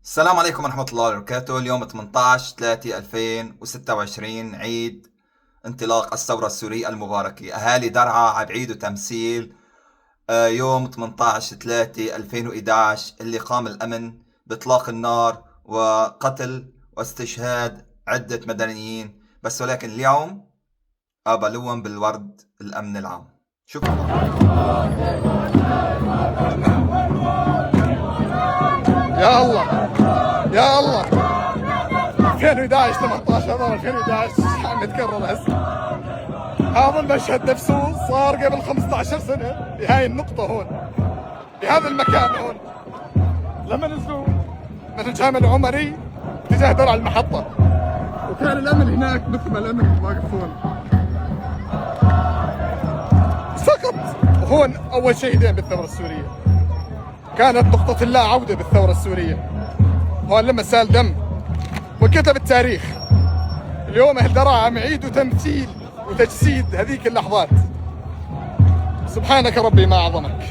السلام عليكم ورحمة الله وبركاته. اليوم 18/3/2026 عيد انطلاق الثورة السورية المباركة. أهالي درعا عبعيدوا تمثيل يوم 18/3/2011 اللي قام الأمن بإطلاق النار وقتل واستشهاد عدة مدنيين، بس ولكن اليوم قابلوهم بالورد الأمن العام. شكرا. يا الله يا الله 2011 18 هذا 2011 عم يتكرر هسه. هذا المشهد نفسه صار قبل 15 سنة بهاي النقطة هون، بهذا المكان هون، لما نزلوا من الجامع العمري اتجاه درع المحطة، وكان الأمن هناك مثل ما الأمن واقف هون. سقط هون أول شهيدين بالثورة السورية، كانت نقطة اللا عودة بالثورة السورية. هون لما سال دم وكتب التاريخ. اليوم أهل درعا عم يعيدوا تمثيل وتجسيد هذيك اللحظات. سبحانك ربي ما أعظمك.